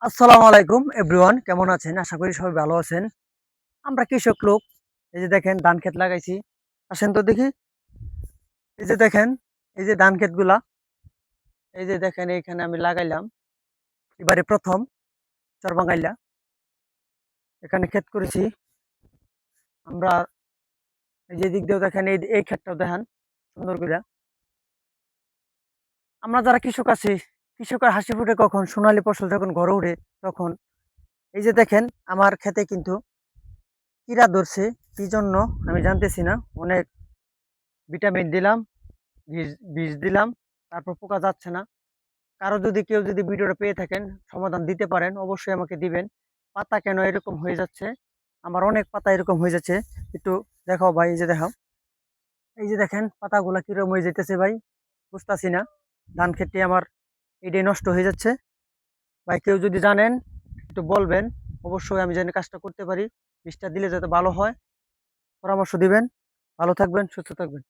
আসসালামু আলাইকুম এভরিওয়ান, কেমন আছেন? আশা করি সবাই ভালো আছেন। আমরা কৃষক লোক। এই যে দেখেন ধান ক্ষেত লাগাইছি। আসেন তো দেখি। এই যে দেখেন, এই যে ধান ক্ষেতগুলা, এই যে দেখেন এইখানে আমি লাগাইলাম। এবারে ১ম চরবাঙ্গাইলা এখানে ক্ষেত করেছি। আমরা এই যে দিক দিয়েও দেখেন এই ক্ষেতটাও দেখেন সুন্দর কইরা। আমরা যারা কৃষক আছি, কৃষকের হাসি ফুটে কখন সোনালী ফসল যখন ঘরে উঠে তখন। এই যে দেখেন আমার ক্ষেতে কিন্তু কীরা ধরছে, কি জন্য আমি জানতেছি না। অনেক ভিটামিন দিলাম, বিষ বিষ দিলাম, তারপর পোকা যাচ্ছে না। কেউ যদি ভিডিওটা পেয়ে থাকেন, সমাধান দিতে পারেন, অবশ্যই আমাকে দিবেন। পাতা কেন এরকম হয়ে যাচ্ছে? আমার অনেক পাতা এরকম হয়ে যাচ্ছে। একটু দেখাও ভাই, এই যে দেখাও। এই যে দেখেন পাতাগুলা কিরকম হয়ে যাইতেছে ভাই, বুঝতাছি না। ধান খেতে আমার এটাই নষ্ট হয়ে যাচ্ছে। ভাই কেউ যদি জানেন একটু বলবেন, অবশ্যই আমি যেন কাজটা করতে পারি। বিষটা দিলে যাতে ভালো হয়, পরামর্শ দিবেন। ভালো থাকবেন, সুস্থ থাকবেন।